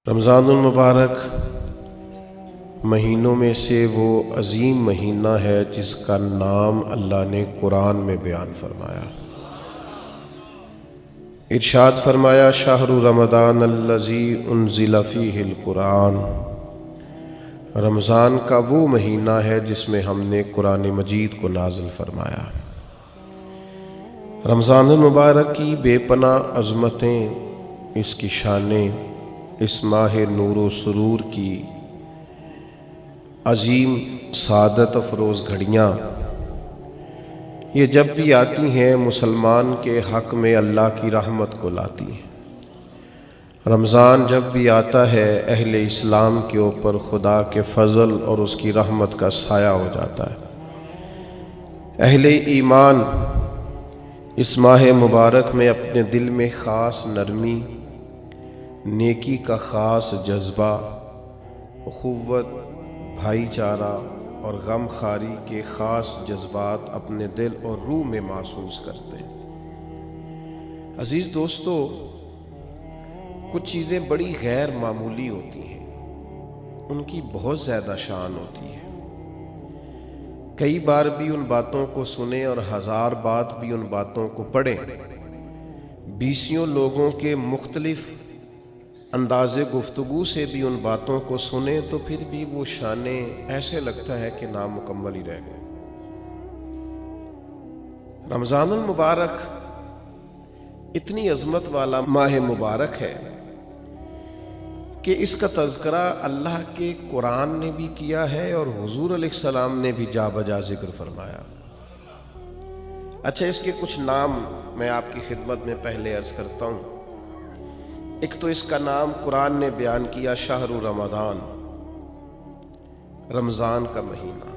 رمضان المبارک مہینوں میں سے وہ عظیم مہینہ ہے جس کا نام اللہ نے قرآن میں بیان فرمایا۔ ارشاد فرمایا شہر رمضان الذی انزل فیہ القرآن، رمضان کا وہ مہینہ ہے جس میں ہم نے قرآن مجید کو نازل فرمایا۔ رمضان المبارک کی بے پناہ عظمتیں، اس کی شانیں، اس ماہ نور و سرور کی عظیم سعادت افروز گھڑیاں، یہ جب بھی آتی ہیں مسلمان کے حق میں اللہ کی رحمت کو لاتی ہیں۔ رمضان جب بھی آتا ہے اہل اسلام کے اوپر خدا کے فضل اور اس کی رحمت کا سایہ ہو جاتا ہے۔ اہل ایمان اس ماہ مبارک میں اپنے دل میں خاص نرمی، نیکی کا خاص جذبہ، اخوت، بھائی چارہ اور غم خواری کے خاص جذبات اپنے دل اور روح میں محسوس کرتے ہیں۔ عزیز دوستو، کچھ چیزیں بڑی غیر معمولی ہوتی ہیں، ان کی بہت زیادہ شان ہوتی ہے۔ کئی بار بھی ان باتوں کو سنیں اور ہزار بار بھی ان باتوں کو پڑھیں، بیسیوں لوگوں کے مختلف انداز گفتگو سے بھی ان باتوں کو سنیں تو پھر بھی وہ شانیں ایسے لگتا ہے کہ نامکمل ہی رہ گئے۔ رمضان المبارک اتنی عظمت والا ماہ مبارک ہے کہ اس کا تذکرہ اللہ کے قرآن نے بھی کیا ہے اور حضور علیہ السلام نے بھی جا بجا ذکر فرمایا۔ اچھا، اس کے کچھ نام میں آپ کی خدمت میں پہلے عرض کرتا ہوں۔ ایک تو اس کا نام قرآن نے بیان کیا شہر رمضان، رمضان کا مہینہ۔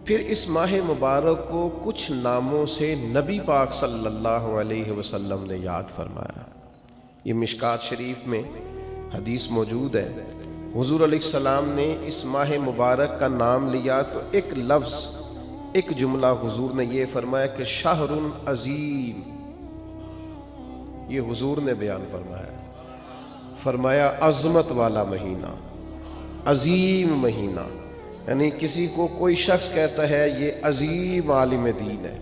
پھر اس ماہ مبارک کو کچھ ناموں سے نبی پاک صلی اللہ علیہ وسلم نے یاد فرمایا۔ یہ مشکات شریف میں حدیث موجود ہے، حضور علیہ السلام نے اس ماہ مبارک کا نام لیا تو ایک لفظ، ایک جملہ حضور نے یہ فرمایا کہ شہر عظیم، یہ حضور نے بیان فرمایا عظمت والا مہینہ، عظیم مہینہ۔ یعنی کسی کو کوئی شخص کہتا ہے یہ عظیم عالم دین ہے،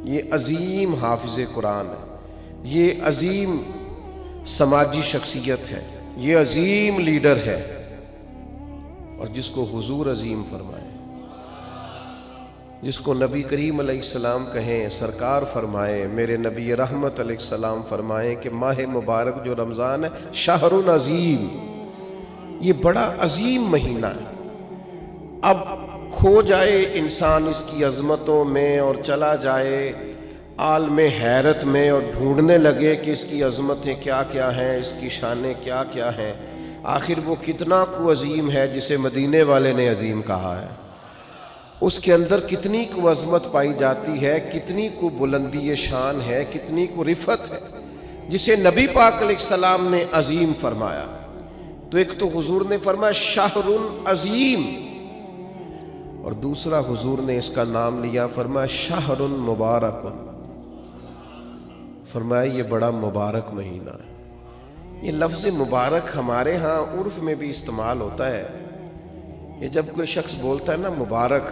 یہ عظیم حافظ قرآن ہے، یہ عظیم سماجی شخصیت ہے، یہ عظیم لیڈر ہے، اور جس کو حضور عظیم فرمائے، جس کو نبی کریم علیہ السلام کہیں، سرکار فرمائے، میرے نبی رحمت علیہ السلام فرمائیں کہ ماہ مبارک جو رمضان ہے شہر عظیم، یہ بڑا عظیم مہینہ ہے۔ اب کھو جائے انسان اس کی عظمتوں میں اور چلا جائے عالم حیرت میں اور ڈھونڈنے لگے کہ اس کی عظمتیں کیا کیا ہیں، اس کی شانیں کیا کیا ہیں، آخر وہ کتنا کو عظیم ہے جسے مدینے والے نے عظیم کہا ہے، اس کے اندر کتنی کو عظمت پائی جاتی ہے، کتنی کو بلندی شان ہے، کتنی کو رفعت ہے، جسے نبی پاک علیہ السلام نے عظیم فرمایا۔ تو ایک تو حضور نے فرمایا شہر عظیم، اور دوسرا حضور نے اس کا نام لیا، فرمایا شہر مبارک، فرمایا یہ بڑا مبارک مہینہ ہے۔ یہ لفظ مبارک ہمارے ہاں عرف میں بھی استعمال ہوتا ہے۔ یہ جب کوئی شخص بولتا ہے نا مبارک،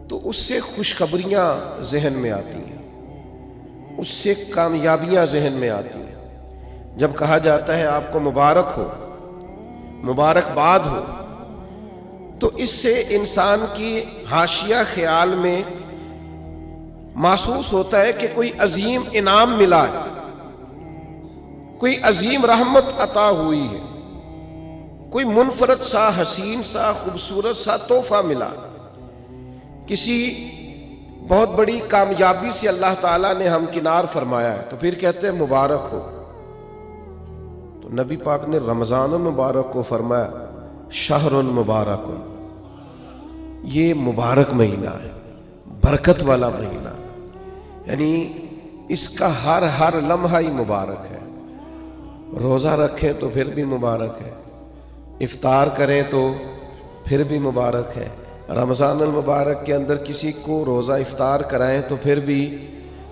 تو اس سے خوشخبریاں ذہن میں آتی ہیں، اس سے کامیابیاں ذہن میں آتی ہیں۔ جب کہا جاتا ہے آپ کو مبارک ہو، مبارکباد ہو، تو اس سے انسان کی حاشیہ خیال میں محسوس ہوتا ہے کہ کوئی عظیم انعام ملا ہے، کوئی عظیم رحمت عطا ہوئی ہے، کوئی منفرد سا، حسین سا، خوبصورت سا تحفہ ملا، کسی بہت بڑی کامیابی سے اللہ تعالیٰ نے ہمکنار فرمایا ہے، تو پھر کہتے ہیں مبارک ہو۔ تو نبی پاک نے رمضان المبارک کو فرمایا شہر مبارک، یہ مبارک مہینہ ہے، برکت والا مہینہ، یعنی اس کا ہر لمحہ ہی مبارک ہے۔ روزہ رکھیں تو پھر بھی مبارک ہے، افطار کریں تو پھر بھی مبارک ہے، رمضان المبارک کے اندر کسی کو روزہ افطار کرائیں تو پھر بھی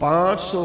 500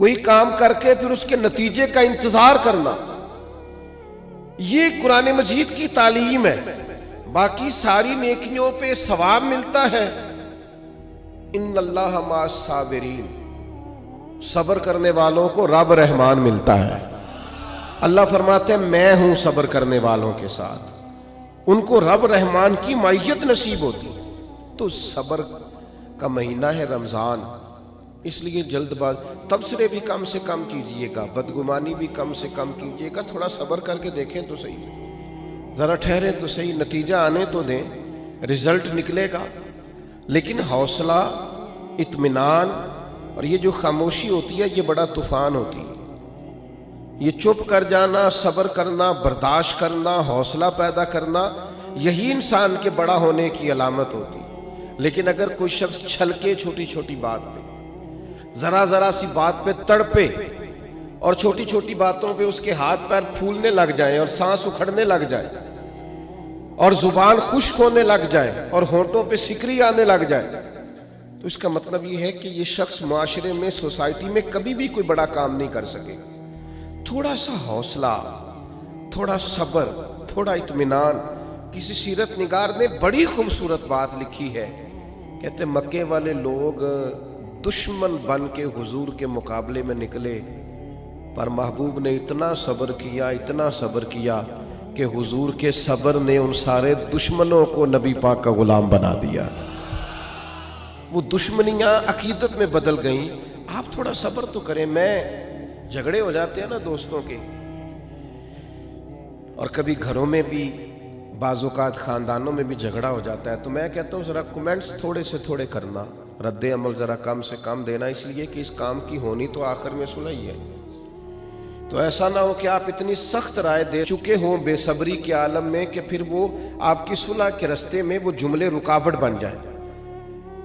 کوئی کام کر کے پھر اس کے نتیجے کا انتظار کرنا، یہ قرآن مجید کی تعلیم ہے۔ باقی ساری نیکیوں پہ ثواب ملتا ہے۔ ان اللہ مع الصابرین، صبر کرنے والوں کو رب رحمان ملتا ہے۔ اللہ فرماتے ہیں میں ہوں صبر کرنے والوں کے ساتھ، ان کو رب رحمان کی معیت نصیب ہوتی۔ تو صبر کا مہینہ ہے رمضان، اس لیے جلد باز تبصرے بھی کم سے کم کیجئے گا، بدگمانی بھی کم سے کم کیجئے گا، تھوڑا صبر کر کے دیکھیں تو صحیح، ذرا ٹھہریں تو صحیح، نتیجہ آنے تو دیں، رزلٹ نکلے گا۔ لیکن حوصلہ، اطمینان اور یہ جو خاموشی ہوتی ہے یہ بڑا طوفان ہوتی ہے۔ یہ چپ کر جانا، صبر کرنا، برداشت کرنا، حوصلہ پیدا کرنا، یہی انسان کے بڑا ہونے کی علامت ہوتی ہے۔ لیکن اگر کوئی شخص چھلکے چھوٹی چھوٹی بات پہ، ذرا سی بات پہ تڑپے اور چھوٹی چھوٹی باتوں پہ اس کے ہاتھ پیر پھولنے لگ جائیں اور سانس اکھڑنے لگ جائے اور زبان خشک ہونے لگ جائے اور ہونٹوں پہ سکری آنے لگ جائے، تو اس کا مطلب یہ ہے کہ یہ شخص معاشرے میں، سوسائٹی میں کبھی بھی کوئی بڑا کام نہیں کر سکے گا۔ تھوڑا سا حوصلہ، تھوڑا صبر، تھوڑا اطمینان۔ کسی سیرت نگار نے بڑی خوبصورت بات لکھی ہے، کہتے مکے والے لوگ دشمن بن کے حضور کے مقابلے میں نکلے، پر محبوب نے اتنا صبر کیا، اتنا صبر کیا کہ حضور کے صبر نے ان سارے دشمنوں کو نبی پاک کا غلام بنا دیا۔ وہ دشمنیاں عقیدت میں بدل گئیں۔ آپ تھوڑا صبر تو کریں۔ میں جھگڑے ہو جاتے ہیں نا دوستوں کے، اور کبھی گھروں میں بھی، بعض اوقات خاندانوں میں بھی جھگڑا ہو جاتا ہے، تو میں کہتا ہوں ذرا کمنٹس تھوڑے سے تھوڑے کرنا، رد عمل ذرا کم سے کم دینا، اس لیے کہ اس کام کی ہونی تو آخر میں صلح ہی ہے۔ تو ایسا نہ ہو کہ آپ اتنی سخت رائے دے چکے ہوں بے صبری کے عالم میں کہ پھر وہ آپ کی صلح کے رستے میں وہ جملے رکاوٹ بن جائیں۔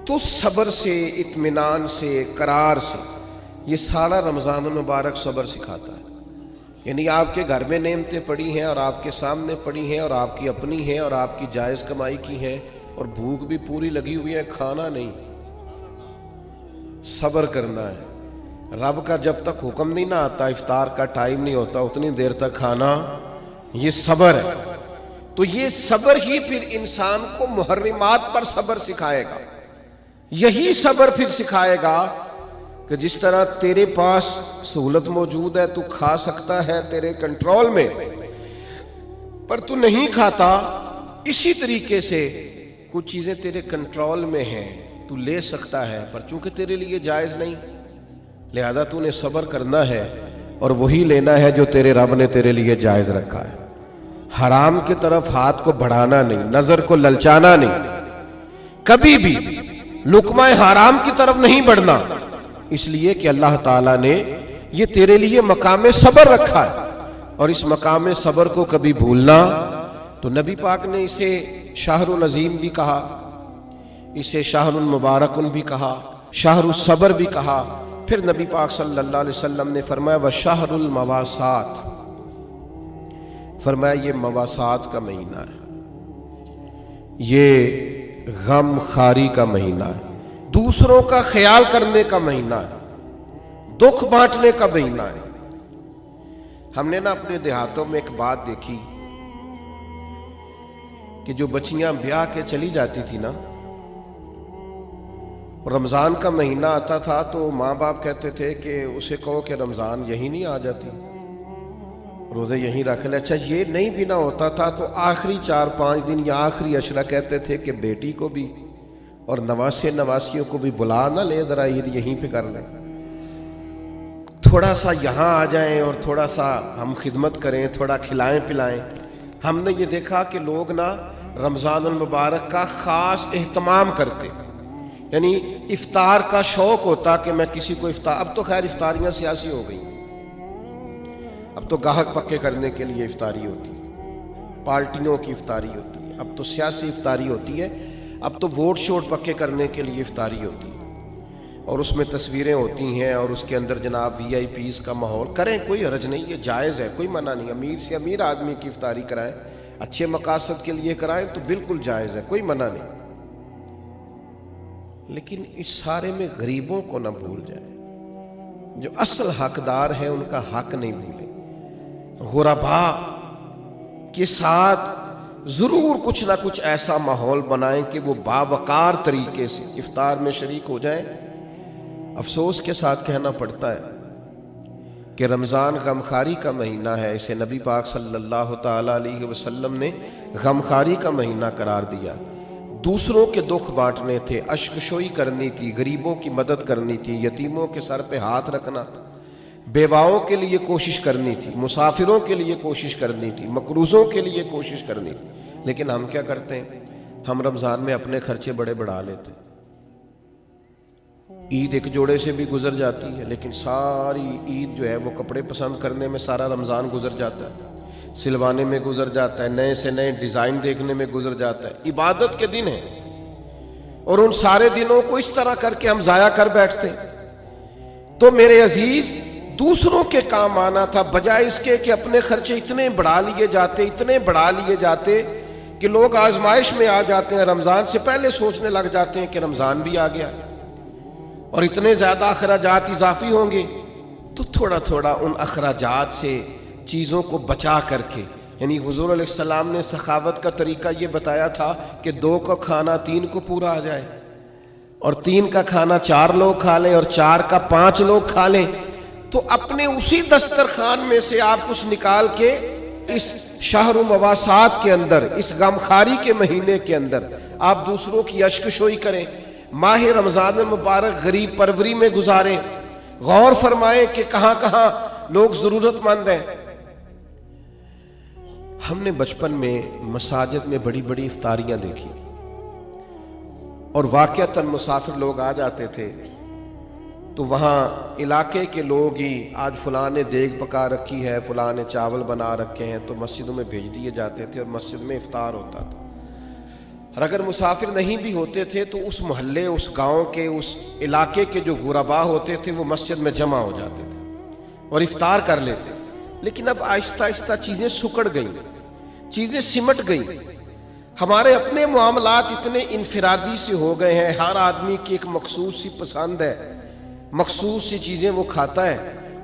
تو صبر سے، اطمینان سے، قرار سے، یہ سارا رمضان المبارک صبر سکھاتا ہے۔ یعنی آپ کے گھر میں نعمتیں پڑی ہیں اور آپ کے سامنے پڑی ہیں اور آپ کی اپنی ہیں اور آپ کی جائز کمائی کی ہیں، اور بھوک بھی پوری لگی ہوئی ہے، کھانا نہیں، صبر کرنا ہے۔ رب کا جب تک حکم نہیں نہ آتا، افطار کا ٹائم نہیں ہوتا، اتنی دیر تک کھانا، یہ صبر ہے۔ تو یہ صبر ہی پھر انسان کو محرمات پر صبر سکھائے گا۔ یہی صبر پھر سکھائے گا کہ جس طرح تیرے پاس سہولت موجود ہے، تو کھا سکتا ہے، تیرے کنٹرول میں، پر تو نہیں کھاتا، اسی طریقے سے کچھ چیزیں تیرے کنٹرول میں ہیں، تو لے سکتا ہے، پر چونکہ تیرے لیے جائز نہیں، لہذا تو نے صبر کرنا ہے اور وہی لینا ہے جو تیرے رب نے تیرے لیے جائز رکھا ہے۔ حرام کی طرف ہاتھ کو بڑھانا نہیں، نظر کو للچانا نہیں، کبھی بھی لقمہ حرام کی طرف نہیں بڑھنا، اس لیے کہ اللہ تعالیٰ نے یہ تیرے لیے مقام صبر رکھا ہے، اور اس مقام صبر کو کبھی بھولنا، تو نبی پاک نے اسے شہر العظیم بھی کہا، اسے شہر المبارکن بھی کہا، شہر الصبر بھی کہا۔ پھر نبی پاک صلی اللہ علیہ وسلم نے فرمایا وشہر المواسات، فرمایا یہ مواسات کا مہینہ ہے، یہ غم خاری کا مہینہ ہے، دوسروں کا خیال کرنے کا مہینہ ہے، دکھ بانٹنے کا مہینہ ہے۔ ہم نے نا اپنے دیہاتوں میں ایک بات دیکھی کہ جو بچیاں بیاہ کے چلی جاتی تھی نا، رمضان کا مہینہ آتا تھا تو ماں باپ کہتے تھے کہ اسے کہو کہ رمضان یہی نہیں آ جاتی، روزے یہیں رکھ لے۔ اچھا یہ نہیں بھی نہ ہوتا تھا تو آخری 4-5 دن یا آخری عشرہ کہتے تھے کہ بیٹی کو بھی اور نواسے نواسیوں کو بھی بلا نہ لے، ذرا عید یہیں پہ کر لیں، تھوڑا سا یہاں آ جائیں اور تھوڑا سا ہم خدمت کریں، تھوڑا کھلائیں پلائیں۔ ہم نے یہ دیکھا کہ لوگ نا رمضان المبارک کا خاص اہتمام کرتے، یعنی افطار کا شوق ہوتا کہ میں کسی کو افطار، اب تو خیر افطاریاں سیاسی ہو گئی، اب تو گاہک پکے کرنے کے لیے افطاری ہوتی ہے، پارٹیوں کی افطاری ہوتی ہے، اب تو سیاسی افطاری ہوتی ہے، اب تو ووٹ شوٹ پکے کرنے کے لیے افطاری ہوتی ہے، اور اس میں تصویریں ہوتی ہیں اور اس کے اندر جناب VIP کا ماحول، کریں کوئی حرج نہیں، یہ جائز ہے، کوئی منع نہیں، امیر سے امیر آدمی کی افطاری کرائیں، اچھے مقاصد کے لیے کرائیں تو بالکل جائز ہے، کوئی منع نہیں، لیکن اس سارے میں غریبوں کو نہ بھول جائیں۔ جو اصل حقدار ہیں ان کا حق نہیں بھولیں. غربا کے ساتھ ضرور کچھ نہ کچھ ایسا ماحول بنائیں کہ وہ باوقار طریقے سے افطار میں شریک ہو جائیں. افسوس کے ساتھ کہنا پڑتا ہے کہ رمضان غمخاری کا مہینہ ہے. اسے نبی پاک صلی اللہ تعالیٰ علیہ وسلم نے غمخاری کا مہینہ قرار دیا. دوسروں کے دکھ بانٹنے تھے، اشک شوئی کرنی تھی، غریبوں کی مدد کرنی تھی، یتیموں کے سر پہ ہاتھ رکھنا تھا، بیواؤں کے لیے کوشش کرنی تھی، مسافروں کے لیے کوشش کرنی تھی، مقروضوں کے لیے کوشش کرنی تھی. لیکن ہم کیا کرتے ہیں؟ ہم رمضان میں اپنے خرچے بڑے بڑھا لیتے ہیں. عید ایک جوڑے سے بھی گزر جاتی ہے، لیکن ساری عید جو ہے وہ کپڑے پسند کرنے میں سارا رمضان گزر جاتا ہے، سلوانے میں گزر جاتا ہے، نئے سے نئے ڈیزائن دیکھنے میں گزر جاتا ہے. عبادت کے دن ہیں اور ان سارے دنوں کو اس طرح کر کے ہم ضائع کر بیٹھتے ہیں. تو میرے عزیز، دوسروں کے کام آنا تھا، بجائے اس کے کہ اپنے خرچے اتنے بڑھا لیے جاتے کہ لوگ آزمائش میں آ جاتے ہیں. رمضان سے پہلے سوچنے لگ جاتے ہیں کہ رمضان بھی آ گیا اور اتنے زیادہ اخراجات اضافی ہوں گے. تو تھوڑا تھوڑا ان اخراجات سے چیزوں کو بچا کر کے، یعنی حضور علیہ السلام نے سخاوت کا طریقہ یہ بتایا تھا کہ 2 کا کھانا 3 کو پورا آ جائے، اور 3 کا کھانا 4 لوگ کھا لیں، اور 4 کا 5 لوگ کھا لیں. تو اپنے اسی دسترخوان میں سے آپ کچھ نکال کے اس شہر مواسات کے اندر، اس غمخاری کے مہینے کے اندر آپ دوسروں کی اشک شوئی کریں. ماہ رمضان مبارک غریب پروری میں گزاریں. غور فرمائیں کہ کہاں کہاں لوگ ضرورت مند ہیں. ہم نے بچپن میں مساجد میں بڑی بڑی افطاریاں دیکھی، اور واقعتاً مسافر لوگ آ جاتے تھے تو وہاں علاقے کے لوگ ہی، آج فلاں نے دیگ پکا رکھی ہے، فلاں نے چاول بنا رکھے ہیں، تو مسجدوں میں بھیج دیے جاتے تھے اور مسجد میں افطار ہوتا تھا. اور اگر مسافر نہیں بھی ہوتے تھے تو اس محلے، اس گاؤں کے، اس علاقے کے جو غربا ہوتے تھے وہ مسجد میں جمع ہو جاتے تھے اور افطار کر لیتے. لیکن اب آہستہ آہستہ چیزیں سکڑ گئیں، چیزیں سمٹ گئیں. ہمارے اپنے معاملات اتنے انفرادی سے ہو گئے ہیں، ہر آدمی کی ایک مخصوص سی پسند ہے، مخصوص سی چیزیں وہ کھاتا ہے،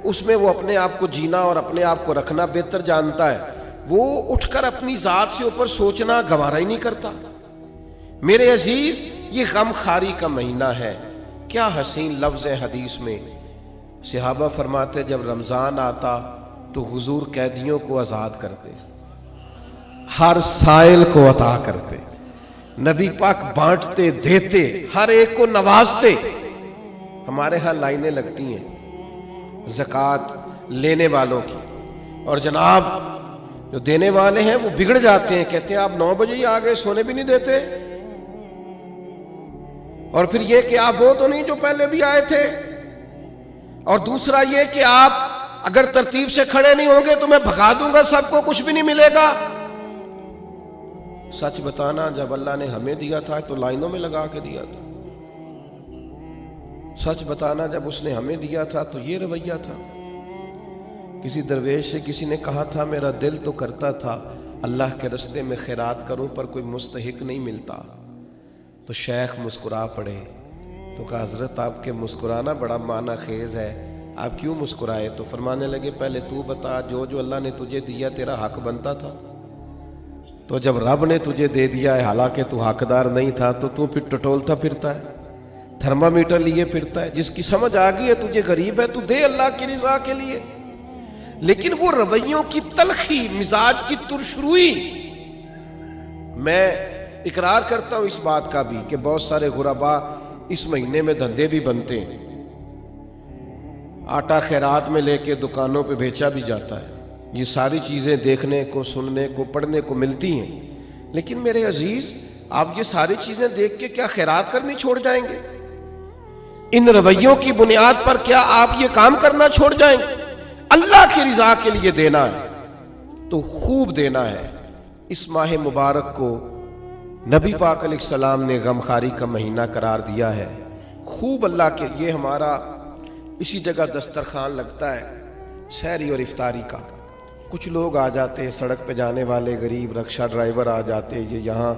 اس میں وہ اپنے آپ کو جینا اور اپنے آپ کو رکھنا بہتر جانتا ہے. وہ اٹھ کر اپنی ذات سے اوپر سوچنا گوارا ہی نہیں کرتا. میرے عزیز، یہ غمخاری کا مہینہ ہے. کیا حسین لفظ ہے حدیث میں. صحابہ فرماتے جب رمضان آتا تو حضور قیدیوں کو آزاد کرتے، ہر سائل کو عطا کرتے، نبی پاک بانٹتے، دیتے، ہر ایک کو نوازتے. ہمارے ہاں لائنیں لگتی ہیں زکوٰۃ لینے والوں کی، اور جناب جو دینے والے ہیں وہ بگڑ جاتے ہیں، کہتے ہیں آپ 9 بجے ہی آ گئے، سونے بھی نہیں دیتے. اور پھر یہ کہ آپ وہ تو نہیں جو پہلے بھی آئے تھے. اور دوسرا یہ کہ آپ اگر ترتیب سے کھڑے نہیں ہوں گے تو میں بھگا دوں گا سب کو، کچھ بھی نہیں ملے گا. سچ بتانا، جب اللہ نے ہمیں دیا تھا تو لائنوں میں لگا کے دیا تھا. سچ بتانا، جب اس نے ہمیں دیا تھا تو یہ رویہ تھا. کسی درویش سے کسی نے کہا تھا میرا دل تو کرتا تھا اللہ کے رستے میں خیرات کروں پر کوئی مستحق نہیں ملتا. تو شیخ مسکرا پڑے تو کہا حضرت آپ کے مسکرانا بڑا معنی خیز ہے، آپ کیوں مسکرائے؟ تو فرمانے لگے پہلے تو بتا، جو جو اللہ نے تجھے دیا تیرا حق بنتا تھا؟ تو جب رب نے تجھے دے دیا ہے حالانکہ تو حقدار نہیں تھا تو پھر ٹٹولتا پھرتا ہے، تھرمامیٹر لیے پھرتا ہے. جس کی سمجھ آ گئی ہے تجھے غریب ہے تو دے اللہ کی رضا کے لیے. لیکن وہ رویوں کی تلخی، مزاج کی ترشروئی، میں اقرار کرتا ہوں اس بات کا بھی کہ بہت سارے غربا اس مہینے میں دھندے بھی بنتے ہیں. آٹا خیرات میں لے کے دکانوں پہ بیچا بھی جاتا ہے. یہ ساری چیزیں دیکھنے کو، سننے کو، پڑھنے کو ملتی ہیں. لیکن میرے عزیز، آپ یہ ساری چیزیں دیکھ کے کیا خیرات کرنی چھوڑ جائیں گے؟ ان رویوں کی بنیاد پر کیا آپ یہ کام کرنا چھوڑ جائیں گے؟ اللہ کی رضا کے لیے دینا ہے تو خوب دینا ہے. اس ماہ مبارک کو نبی پاک علیہ السلام نے غمخاری کا مہینہ قرار دیا ہے. خوب اللہ کے، یہ ہمارا اسی جگہ دسترخوان لگتا ہے سحری اور افطاری کا. کچھ لوگ آ جاتے ہیں سڑک پہ جانے والے، غریب رکشہ ڈرائیور آ جاتے، یہ یہاں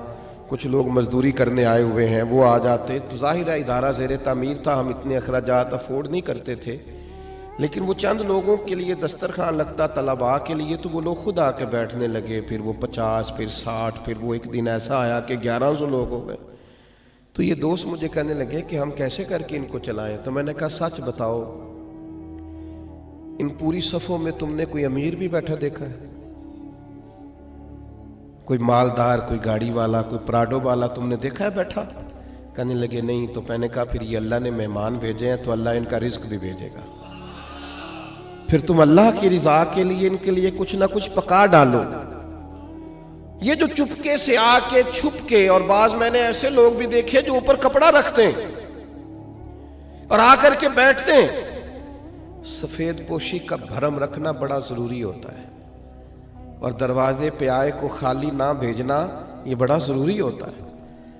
کچھ لوگ مزدوری کرنے آئے ہوئے ہیں وہ آ جاتے. تو ظاہر ہے ادارہ زیر تعمیر تھا، ہم اتنے اخراجات افورڈ نہیں کرتے تھے. لیکن وہ چند لوگوں کے لیے دسترخوان لگتا طلباء کے لیے، تو وہ لوگ خود آ کے بیٹھنے لگے، پھر وہ 50، پھر 60، پھر وہ ایک دن ایسا آیا کہ 1100 لوگ ہو گئے۔ تو یہ دوست مجھے کہنے لگے کہ ہم کیسے کر کے ان کو چلائیں؟ تو میں نے کہا سچ بتاؤ، ان پوری صفوں میں تم نے کوئی امیر بھی بیٹھا دیکھا ہے؟ کوئی مالدار، کوئی گاڑی والا، کوئی پراڈو والا تم نے دیکھا ہے بیٹھا؟ کہنے لگے نہیں۔ تو میں نے کہا پھر یہ اللہ نے مہمان بھیجے ہیں تو اللہ ان کا رزق بھی بھیجے گا، پھر تم اللہ کی رضا کے لیے ان کے لیے کچھ نہ کچھ پکا ڈالو۔ یہ جو چپکے سے آ کے چھپ کے، اور بعض میں نے ایسے لوگ بھی دیکھے جو اوپر کپڑا رکھتے ہیں اور آ کر کے بیٹھتے ہیں، سفید پوشی کا بھرم رکھنا بڑا ضروری ہوتا ہے، اور دروازے پہ آئے کو خالی نہ بھیجنا یہ بڑا ضروری ہوتا ہے،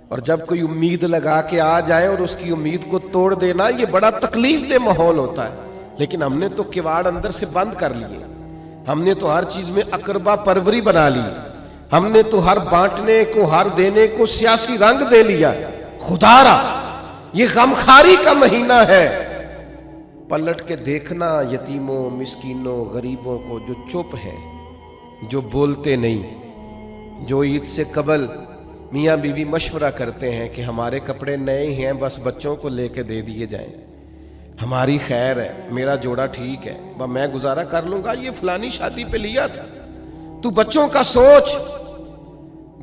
اور جب کوئی امید لگا کے آ جائے اور اس کی امید کو توڑ دینا یہ بڑا تکلیف دہ ماحول ہوتا ہے۔ لیکن ہم نے تو کواڑ اندر سے بند کر لیے، ہم نے تو ہر چیز میں اقربا پروری بنا لی، ہم نے تو ہر بانٹنے کو، ہر دینے کو سیاسی رنگ دے لیا۔ خدا را یہ غمخاری کا مہینہ ہے، پلٹ کے دیکھنا یتیموں، مسکینوں، غریبوں کو جو چپ ہیں، جو بولتے نہیں، جو عید سے قبل میاں بیوی مشورہ کرتے ہیں کہ ہمارے کپڑے نئے ہیں بس بچوں کو لے کے دے دیے جائیں، ہماری خیر ہے، میرا جوڑا ٹھیک ہے، میں گزارا کر لوں گا، یہ فلانی شادی پہ لیا تھا، تو بچوں کا سوچ۔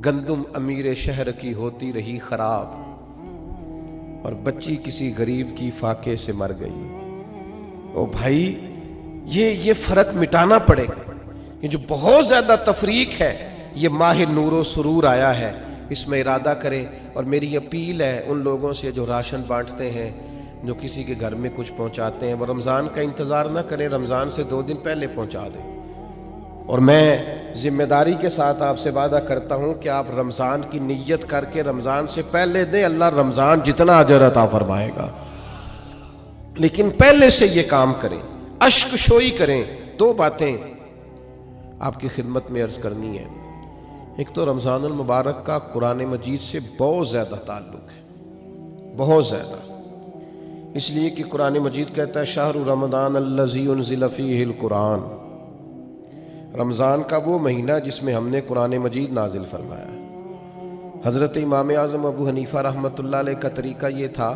گندم امیر شہر کی ہوتی رہی خراب، اور بچی کسی غریب کی فاقے سے مر گئی۔ او بھائی یہ فرق مٹانا پڑے گا، یہ جو بہت زیادہ تفریق ہے، یہ ماہ نور و سرور آیا ہے، اس میں ارادہ کریں۔ اور میری اپیل ہے ان لوگوں سے جو راشن بانٹتے ہیں، جو کسی کے گھر میں کچھ پہنچاتے ہیں، وہ رمضان کا انتظار نہ کریں، رمضان سے 2 دن پہلے پہنچا دیں۔ اور میں ذمہ داری کے ساتھ آپ سے وعدہ کرتا ہوں کہ آپ رمضان کی نیت کر کے رمضان سے پہلے دیں، اللہ رمضان جتنا اجر عطا فرمائے گا، لیکن پہلے سے یہ کام کریں، اشک شوئی کریں۔ 2 باتیں آپ کی خدمت میں عرض کرنی ہے۔ ایک تو رمضان المبارک کا قرآن مجید سے بہت زیادہ تعلق ہے، بہت زیادہ، اس لیے کہ قرآن مجید کہتا ہے شہر رمضان الذی انزل فیہ القرآن، رمضان کا وہ مہینہ جس میں ہم نے قرآن مجید نازل فرمایا۔ حضرت امام اعظم ابو حنیفہ رحمۃ اللہ علیہ کا طریقہ یہ تھا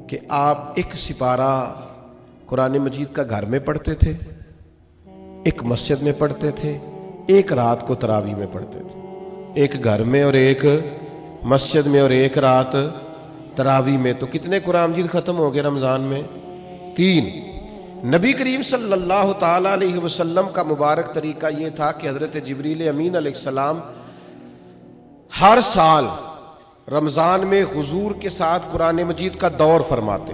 کہ آپ ایک سپارہ قرآن مجید کا گھر میں پڑھتے تھے، ایک مسجد میں پڑھتے تھے، ایک رات کو تراویح میں پڑھتے تھے، ایک گھر میں اور ایک مسجد میں اور ایک رات تراویح میں۔ تو کتنے قرآن مجید ختم ہو گئے رمضان میں؟ 3۔ نبی کریم صلی اللہ تعالیٰ علیہ وسلم کا مبارک طریقہ یہ تھا کہ حضرت جبریل امین علیہ السلام ہر سال رمضان میں حضور کے ساتھ قرآن مجید کا دور فرماتے،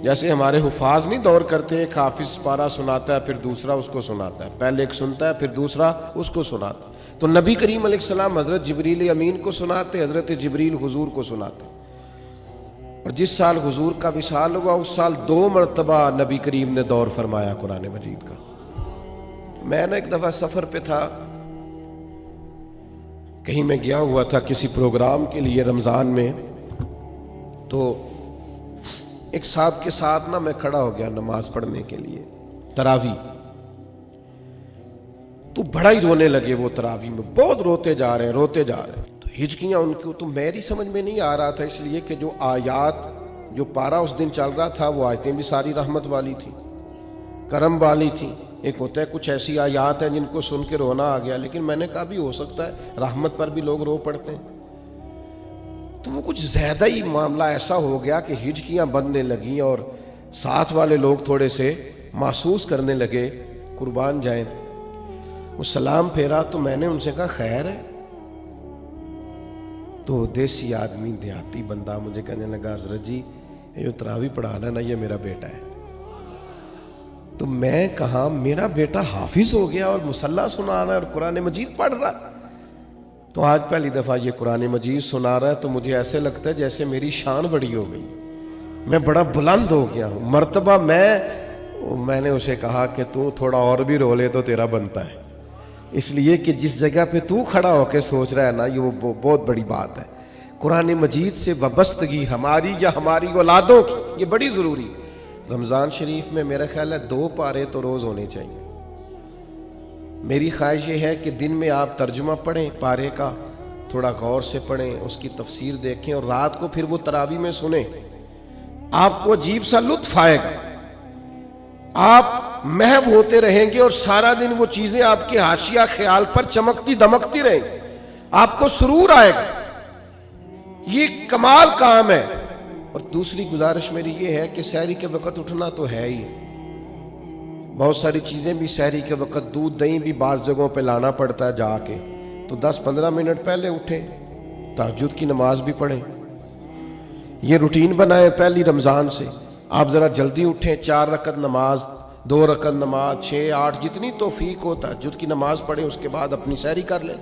جیسے ہمارے حفاظ نہیں دور کرتے، ایک حافظ پارہ سناتا ہے پھر دوسرا اس کو سناتا ہے، پہلے ایک سنتا ہے پھر دوسرا اس کو سناتا ہے، تو نبی کریم علیہ السلام حضرت جبریل امین کو سناتے، حضرت جبریل حضور کو سناتے۔ اور جس سال حضور کا وصال ہوا اس سال 2 مرتبہ نبی کریم نے دور فرمایا قرآن مجید کا۔ میں ایک دفعہ سفر پہ تھا، کہیں میں گیا ہوا تھا کسی پروگرام کے لیے رمضان میں، تو ایک صاحب کے ساتھ میں کھڑا ہو گیا نماز پڑھنے کے لیے تراویح، تو بڑا ہی رونے لگے، وہ تراویح میں بہت روتے جا رہے ہیں، تو ہچکیاں ان کو تو میری سمجھ میں نہیں آ رہا تھا، اس لیے کہ جو آیات، جو پارہ اس دن چل رہا تھا وہ آیتیں بھی ساری رحمت والی تھی، کرم والی تھی۔ ایک ہوتا ہے کچھ ایسی آیات ہیں جن کو سن کے رونا آ گیا، لیکن میں نے کہا بھی ہو سکتا ہے رحمت پر بھی لوگ رو پڑتے ہیں، تو وہ کچھ زیادہ ہی معاملہ ایسا ہو گیا کہ ہچکیاں بندنے لگیں، اور ساتھ والے لوگ تھوڑے سے محسوس کرنے لگے، قربان جائیں۔ وہ سلام پھیرا تو میں نے ان سے کہا خیر ہے؟ تو دیسی آدمی، دیہاتی بندہ مجھے کہنے لگا حضرت جی یہ تراویح پڑھانا نا یہ میرا بیٹا ہے۔ تو میں کہا میرا بیٹا حافظ ہو گیا اور مصلی سنا رہا ہے اور قرآن مجید پڑھ رہا ہے؟ تو آج پہلی دفعہ یہ قرآن مجید سنا رہا ہے تو مجھے ایسے لگتا ہے جیسے میری شان بڑی ہو گئی، میں بڑا بلند ہو گیا ہوں۔ مرتبہ میں نے اسے کہا کہ تو تھوڑا اور بھی رو لے تو تیرا بنتا ہے، اس لیے کہ جس جگہ پہ تو کھڑا ہو کے سوچ رہا ہے نا، یہ وہ بہت بڑی بات ہے۔ قرآن مجید سے وابستگی ہماری یا ہماری اولادوں کی یہ بڑی ضروری ہے۔ رمضان شریف میں میرا خیال ہے 2 پارے تو روز ہونے چاہیے۔ میری خواہش یہ ہے کہ دن میں آپ ترجمہ پڑھیں پارے کا، تھوڑا غور سے پڑھیں، اس کی تفسیر دیکھیں، اور رات کو پھر وہ تراویح میں سنیں۔ آپ کو عجیب سا لطف آئے گا، آپ محو ہوتے رہیں گے اور سارا دن وہ چیزیں آپ کے حاشیہ خیال پر چمکتی دمکتی رہیں گی، آپ کو سرور آئے گا۔ یہ کمال کام ہے۔ اور دوسری گزارش میری یہ ہے کہ سحری کے وقت اٹھنا تو ہے ہی، بہت ساری چیزیں بھی سحری کے وقت، دودھ دہی بھی بعض جگہوں پہ لانا پڑتا ہے جا کے، تو 10-15 منٹ پہلے اٹھیں، تہجد کی نماز بھی پڑھیں، یہ روٹین بنائیں پہلی رمضان سے۔ آپ ذرا جلدی اٹھیں، 4 رکعت نماز، 2 رکعت نماز، 6-8 جتنی توفیق ہو تہجد کی نماز پڑھیں، اس کے بعد اپنی سحری کر لیں۔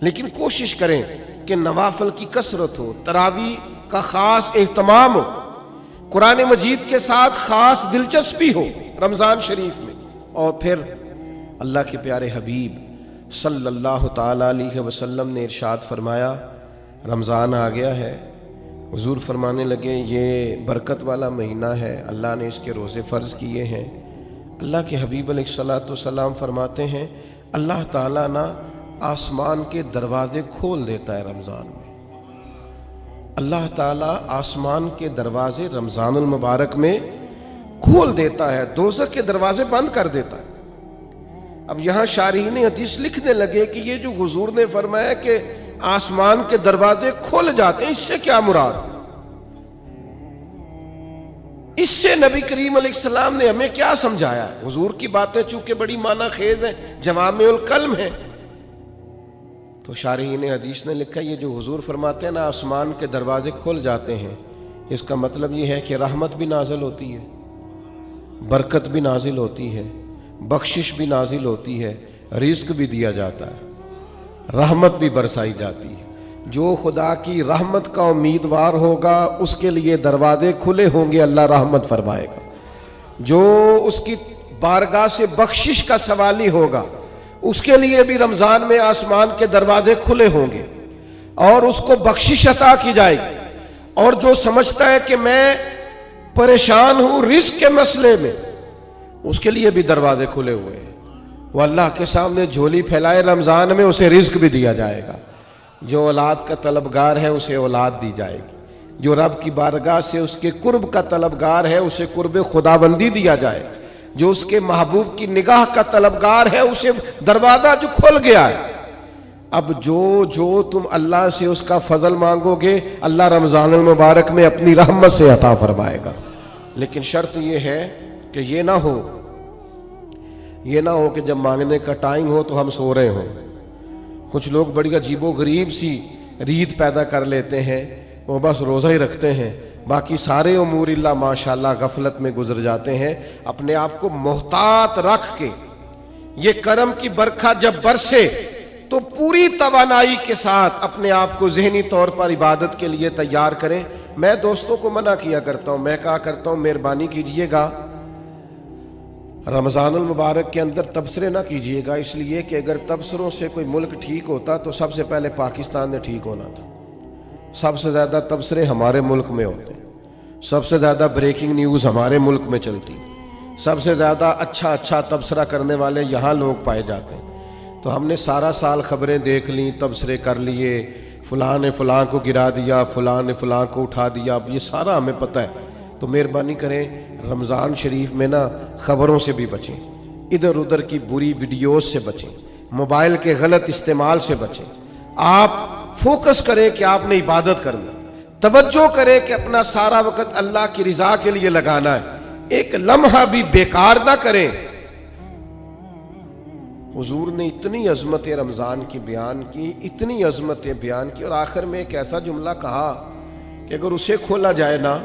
لیکن کوشش کریں کہ نوافل کی کثرت ہو، تراویح کا خاص اہتمام ہو، قرآن مجید کے ساتھ خاص دلچسپی ہو رمضان شریف میں۔ اور پھر اللہ کے پیارے حبیب صلی اللہ تعالی علیہ وسلم نے ارشاد فرمایا، رمضان آ گیا ہے، حضور فرمانے لگے یہ برکت والا مہینہ ہے، اللہ نے اس کے روزے فرض کیے ہیں۔ اللہ کے حبیب علیہ الصلوۃ والسلام فرماتے ہیں اللہ تعالیٰ نا آسمان کے دروازے کھول دیتا ہے رمضان میں، اللہ تعالیٰ آسمان کے دروازے رمضان المبارک میں کھول دیتا ہے، دوزخ کے دروازے بند کر دیتا ہے۔ اب یہاں شارحین حدیث لکھنے لگے کہ یہ جو حضور نے فرمایا کہ آسمان کے دروازے کھل جاتے ہیں، اس سے کیا مراد؟ اس سے نبی کریم علیہ السلام نے ہمیں کیا سمجھایا؟ حضور کی باتیں چونکہ بڑی معنی خیز ہیں، جوامع الکلم ہیں، تو شارحین حدیث نے لکھا یہ جو حضور فرماتے ہیں نا آسمان کے دروازے کھل جاتے ہیں، اس کا مطلب یہ ہے کہ رحمت بھی نازل ہوتی ہے، برکت بھی نازل ہوتی ہے، بخشش بھی نازل ہوتی ہے، رزق بھی دیا جاتا ہے، رحمت بھی برسائی جاتی ہے۔ جو خدا کی رحمت کا امیدوار ہوگا اس کے لیے دروازے کھلے ہوں گے، اللہ رحمت فرمائے گا۔ جو اس کی بارگاہ سے بخشش کا سوالی ہوگا اس کے لیے بھی رمضان میں آسمان کے دروازے کھلے ہوں گے اور اس کو بخشش عطا کی جائے گی۔ اور جو سمجھتا ہے کہ میں پریشان ہوں رزق کے مسئلے میں، اس کے لیے بھی دروازے کھلے ہوئے ہیں، وہ اللہ کے سامنے جھولی پھیلائے رمضان میں، اسے رزق بھی دیا جائے گا۔ جو اولاد کا طلبگار ہے اسے اولاد دی جائے گی، جو رب کی بارگاہ سے اس کے قرب کا طلبگار ہے اسے قرب خداوندی دیا جائے گا، جو اس کے محبوب کی نگاہ کا طلبگار ہے اسے دروازہ جو کھل گیا ہے۔ اب جو تم اللہ سے اس کا فضل مانگو گے اللہ رمضان المبارک میں اپنی رحمت سے عطا فرمائے گا۔ لیکن شرط یہ ہے کہ یہ نہ ہو کہ جب مانگنے کا ٹائم ہو تو ہم سو رہے ہوں۔ کچھ لوگ بڑی عجیب و غریب سی ریت پیدا کر لیتے ہیں، وہ بس روزہ ہی رکھتے ہیں، باقی سارے امور اللہ ماشاءاللہ غفلت میں گزر جاتے ہیں۔ اپنے آپ کو محتاط رکھ کے یہ کرم کی برکھا جب برسے تو پوری توانائی کے ساتھ اپنے آپ کو ذہنی طور پر عبادت کے لیے تیار کریں۔ میں دوستوں کو منع کیا کرتا ہوں، میں کہا کرتا ہوں مہربانی کیجئے گا رمضان المبارک کے اندر تبصرے نہ کیجئے گا، اس لیے کہ اگر تبصروں سے کوئی ملک ٹھیک ہوتا تو سب سے پہلے پاکستان نے ٹھیک ہونا تھا۔ سب سے زیادہ تبصرے ہمارے ملک میں ہوتے ہیں، سب سے زیادہ بریکنگ نیوز ہمارے ملک میں چلتی، سب سے زیادہ اچھا تبصرہ کرنے والے یہاں لوگ پائے جاتے ہیں۔ تو ہم نے سارا سال خبریں دیکھ لیں، تبصرے کر لیے، فلاں نے فلاں کو گرا دیا، فلاں نے فلاں کو اٹھا دیا، اب یہ سارا ہمیں پتہ ہے۔ تو مہربانی کریں رمضان شریف میں نا خبروں سے بھی بچیں، ادھر ادھر کی بری ویڈیوز سے بچیں، موبائل کے غلط استعمال سے بچیں۔ آپ فوکس کریں کہ آپ نے عبادت کرنا، توجہ کریں کہ اپنا سارا وقت اللہ کی رضا کے لیے لگانا ہے، ایک لمحہ بھی بیکار نہ کریں۔ حضور نے اتنی عظمت رمضان کی بیان کی، اتنی عظمتیں بیان کی، اور آخر میں ایک ایسا جملہ کہا کہ اگر اسے کھولا جائے نا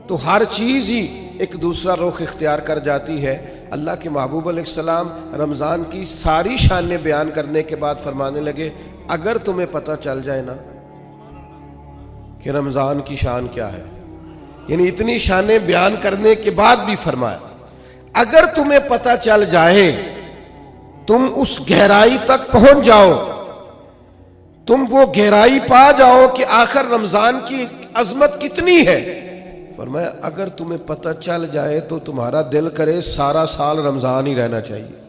تو ہر چیز ہی ایک دوسرا رخ اختیار کر جاتی ہے۔ اللہ کے محبوب علیہ السلام رمضان کی ساری شانیں بیان کرنے کے بعد فرمانے لگے اگر تمہیں پتہ چل جائے نا کہ رمضان کی شان کیا ہے، یعنی اتنی شانیں بیان کرنے کے بعد بھی فرمایا اگر تمہیں پتہ چل جائے، تم اس گہرائی تک پہنچ جاؤ، تم وہ گہرائی پا جاؤ کہ آخر رمضان کی عظمت کتنی ہے، فرمایا اگر تمہیں پتہ چل جائے تو تمہارا دل کرے سارا سال رمضان ہی رہنا چاہیے،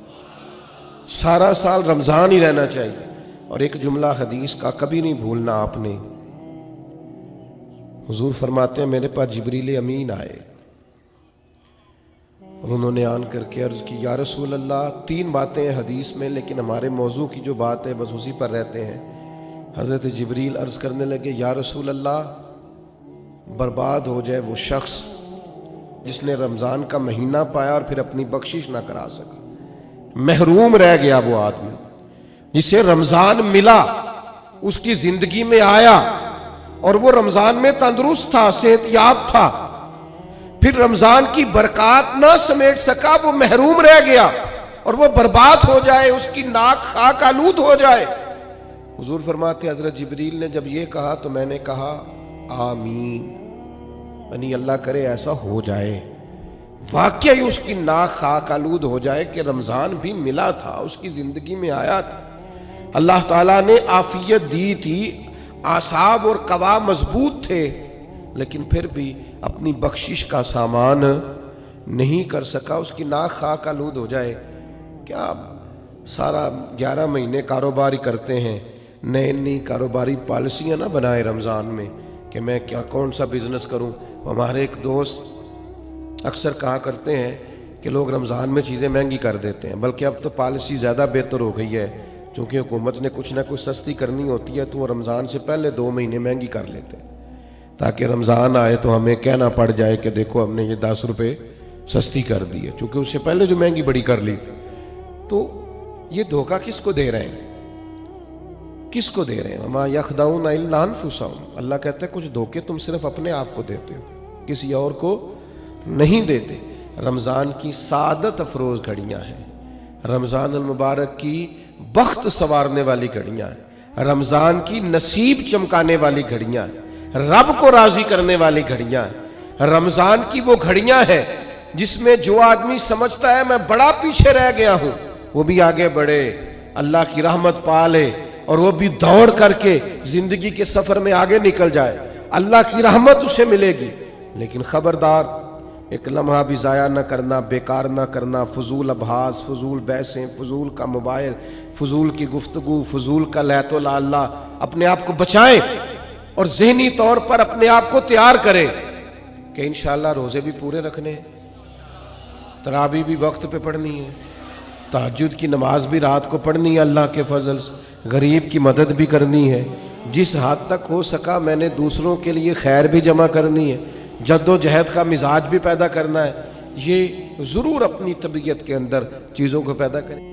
سارا سال رمضان ہی رہنا چاہیے۔ اور ایک جملہ حدیث کا کبھی نہیں بھولنا آپ نے، حضور فرماتے ہیں میرے پاس جبریل امین آئے اور انہوں نے آن کر کے عرض کی یا رسول اللہ، 3 باتیں ہیں حدیث میں لیکن ہمارے موضوع کی جو بات ہے بس اسی پر رہتے ہیں۔ حضرت جبریل عرض کرنے لگے یا رسول اللہ، برباد ہو جائے وہ شخص جس نے رمضان کا مہینہ پایا اور پھر اپنی بخشش نہ کرا سکا، محروم رہ گیا وہ آدمی جسے رمضان ملا، اس کی زندگی میں آیا اور وہ رمضان میں تندرست تھا، صحت یاب تھا، پھر رمضان کی برکات نہ سمیٹ سکا، وہ محروم رہ گیا اور وہ برباد ہو جائے، اس کی ناک خاک آلود ہو جائے۔ حضور فرماتے حضرت جبریل نے جب یہ کہا تو میں نے کہا آمین، یعنی اللہ کرے ایسا ہو جائے، واقعی اس کی ناک خاک آلود ہو جائے کہ رمضان بھی ملا تھا، اس کی زندگی میں آیا تھا، اللہ تعالیٰ نے عافیت دی تھی، اعصاب اور قوا مضبوط تھے، لیکن پھر بھی اپنی بخشش کا سامان نہیں کر سکا، اس کی ناک خاک آلود ہو جائے۔ کیا سارا 11 مہینے کاروبار کرتے ہیں، نئی کاروباری پالیسیاں نہ بنائے رمضان میں کہ میں کون سا بزنس کروں۔ ہمارے ایک دوست اکثر کہا کرتے ہیں کہ لوگ رمضان میں چیزیں مہنگی کر دیتے ہیں، بلکہ اب تو پالیسی زیادہ بہتر ہو گئی ہے، چونکہ حکومت نے کچھ نہ کچھ سستی کرنی ہوتی ہے تو وہ رمضان سے پہلے 2 مہینے مہنگی کر لیتے ہیں تاکہ رمضان آئے تو ہمیں کہنا پڑ جائے کہ دیکھو ہم نے یہ 10 روپے سستی کر دی ہے، چونکہ اس سے پہلے جو مہنگی بڑی کر لی تھی۔ تو یہ دھوکہ کس کو دے رہے ہیں؟ کس کو دے رہے ہیں؟ وَمَا يَخْدَعُونَ إِلَّا أَنفُسَهُمْ، اللہ کہتا ہے کچھ دھوکے تم صرف اپنے آپ کو دیتے ہو، کسی اور کو نہیں دیتے۔ رمضان کی سعادت افروز گھڑیاں ہیں، رمضان المبارک کی بخت سنوارنے والی گھڑیاں ہیں، رمضان کی نصیب چمکانے والی گھڑیاں ہیں، رب کو راضی کرنے والی گھڑیاں ہیں۔ رمضان کی وہ گھڑیاں ہیں جس میں جو آدمی سمجھتا ہے میں بڑا پیچھے رہ گیا ہوں، وہ بھی آگے بڑھے، اللہ کی رحمت پالے اور وہ بھی دوڑ کر کے زندگی کے سفر میں آگے نکل جائے، اللہ کی رحمت اسے ملے گی۔ لیکن خبردار، ایک لمحہ بھی ضائع نہ کرنا، بیکار نہ کرنا، فضول ابحاث، فضول بحثیں، فضول کا موبائل، فضول کی گفتگو، فضول کا لیت و لالا، اپنے آپ کو بچائیں اور ذہنی طور پر اپنے آپ کو تیار کریں کہ انشاءاللہ روزے بھی پورے رکھنے ہیں، تراویح بھی وقت پہ پڑھنی ہے، تہجد کی نماز بھی رات کو پڑھنی ہے اللہ کے فضل سے، غریب کی مدد بھی کرنی ہے، جس حد تک ہو سکا میں نے دوسروں کے لیے خیر بھی جمع کرنی ہے، جد و جہد کا مزاج بھی پیدا کرنا ہے۔ یہ ضرور اپنی طبیعت کے اندر چیزوں کو پیدا کریں۔